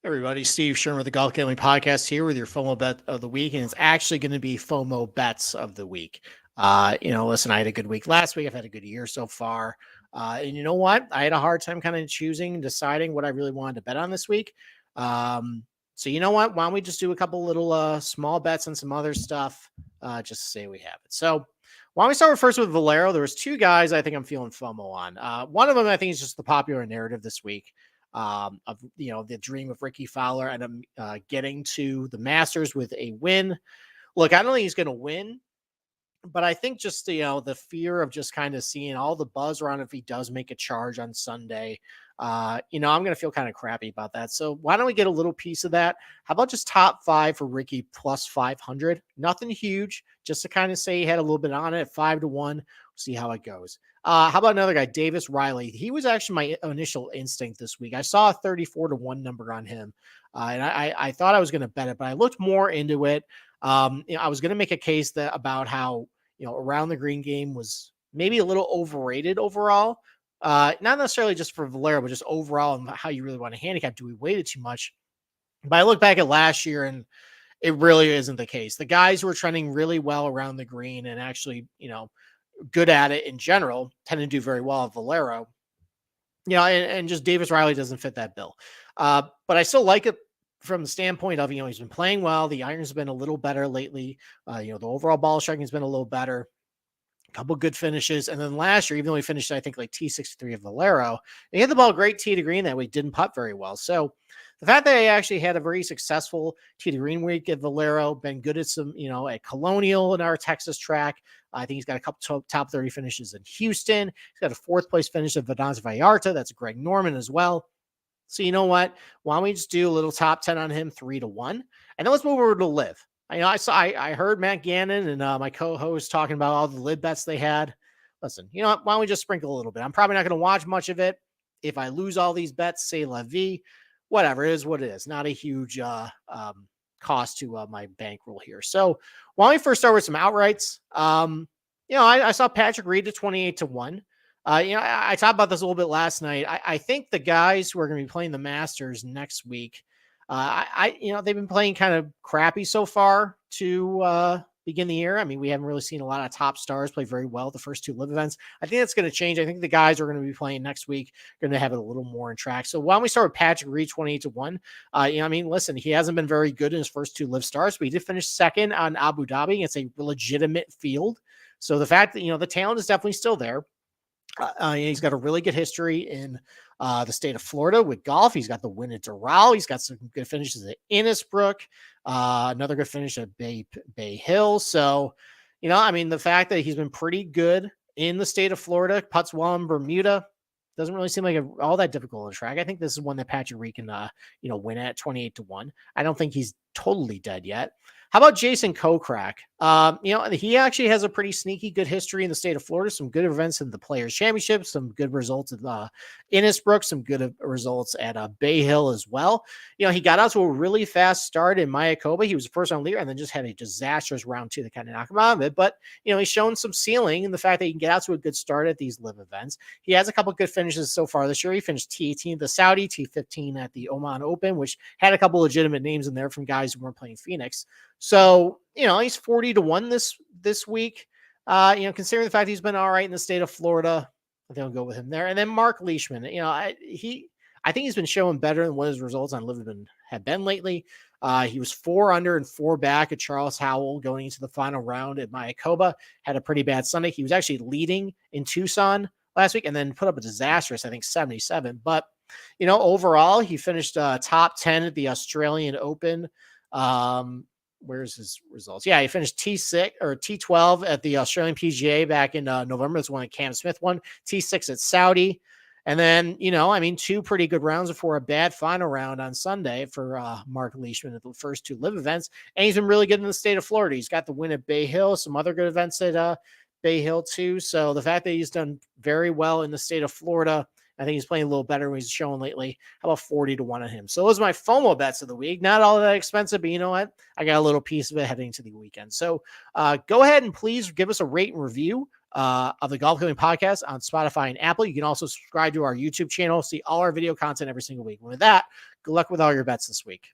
Everybody, Steve Sherman with the Golf Gambling Podcast here with your FOMO bet of the week, and it's actually going to be FOMO bets of the week. Listen, I had a good week last week. I've had a good year so far. And you know what? I had a hard time kind of deciding what I really wanted to bet on this week. So you know what? Why don't we just do a couple little small bets and some other stuff, just to say we have it. So why don't we start first with Valero? There was two guys I think I'm feeling FOMO on. One of them I think is just the popular narrative this week. Of the dream of Ricky Fowler and getting to the Masters with a win. Look, I don't think he's going to win, but I think just the fear of just kind of seeing all the buzz around if he does make a charge on Sunday. I'm going to feel kind of crappy about that. So why don't we get a little piece of that? How about just top 5 for Ricky plus 500? Nothing huge, just to kind of say he had a little bit on it at 5-1. See how it goes. How about another guy, Davis Riley? He was actually my initial instinct this week. I saw a 34-1 number on him, and I thought I was going to bet it, but I looked more into it. I was going to make a case about how around the green game was maybe a little overrated overall. Not necessarily just for Valero, but just overall and how you really want to handicap. Do we weight it too much? But I look back at last year and it really isn't the case. The guys who were trending really well around the green and actually, good at it in general tend to do very well at Valero. And just Davis Riley doesn't fit that bill. But I still like it from the standpoint of, he's been playing well. The irons have been a little better lately. The overall ball striking has been a little better. A couple good finishes. And then last year, even though he finished, I think, like T63 of Valero, he had the ball great tee to green that week, didn't putt very well. So the fact that he actually had a very successful tee to green week at Valero, been good at some, at Colonial in our Texas track. I think he's got a couple top 30 finishes in Houston. He's got a 4th place finish at Venanza Vallarta. That's Greg Norman as well. So you know what? Why don't we just do a little top 10 on him, 3-1, and then let's move over to Liv. I heard Matt Gannon and my co-host talking about all the Liv bets they had. Listen, you know what? Why don't we just sprinkle a little bit? I'm probably not going to watch much of it. If I lose all these bets, say la vie, whatever, it is what it is. Not a huge cost to my bankroll here. So why don't we first start with some outrights? I saw Patrick Reed to 28-1. I talked about this a little bit last night. I think the guys who are going to be playing the Masters next week, they've been playing kind of crappy so far to begin the year. I mean, we haven't really seen a lot of top stars play very well the first 2 Live events. I think that's going to change. I think the guys who are going to be playing next week are going to have it a little more in track. So why don't we start with Patrick Reed, 28-1? Listen, he hasn't been very good in his first 2 Live starts, but he did finish second on Abu Dhabi. It's a legitimate field. So the fact that, the talent is definitely still there. He's got a really good history in the state of Florida with golf. He's got the win at Doral. He's got some good finishes at Innisbrook. Another good finish at Bay Hill. So, the fact that he's been pretty good in the state of Florida, putts well in Bermuda, doesn't really seem like all that difficult to track. I think this is one that Patrick Reed can, win at 28-1. I don't think he's totally dead yet. How about Jason Kokrak? He actually has a pretty sneaky good history in the state of Florida. Some good events in the Players Championship, some good results at Innisbrook, some good results at Bay Hill as well. He got out to a really fast start in Mayakoba. He was the first on leader and then just had a disastrous round 2 that kind of knocked him out of it. But, he's shown some ceiling in the fact that he can get out to a good start at these Live events. He has a couple good finishes so far this year. He finished T18 at the Saudi, T15 at the Oman Open, which had a couple legitimate names in there from guys who weren't playing Phoenix. So, he's 40-1 this week. Considering the fact he's been all right in the state of Florida, I think I'll go with him there. And then Mark Leishman, I think he's been showing better than what his results on Live have been lately. He was 4 under and 4 back at Charles Howell going into the final round at Mayakoba. Had a pretty bad Sunday. He was actually leading in Tucson last week and then put up a disastrous, I think, 77. But, overall, he finished top 10 at the Australian Open. Where's his results? Yeah, he finished T6 or T12 at the Australian PGA back in November. That's one that Cam Smith won. T6 at Saudi. And then, 2 pretty good rounds before a bad final round on Sunday for Mark Leishman at the first 2 Live events. And he's been really good in the state of Florida. He's got the win at Bay Hill, some other good events at Bay Hill too. So the fact that he's done very well in the state of Florida, I think he's playing a little better when he's showing lately. How about 40-1 on him? So those are my FOMO bets of the week. Not all that expensive, but you know what? I got a little piece of it heading to the weekend. So go ahead and please give us a rate and review of the Golf Gambling Podcast on Spotify and Apple. You can also subscribe to our YouTube channel, see all our video content every single week. And with that, good luck with all your bets this week.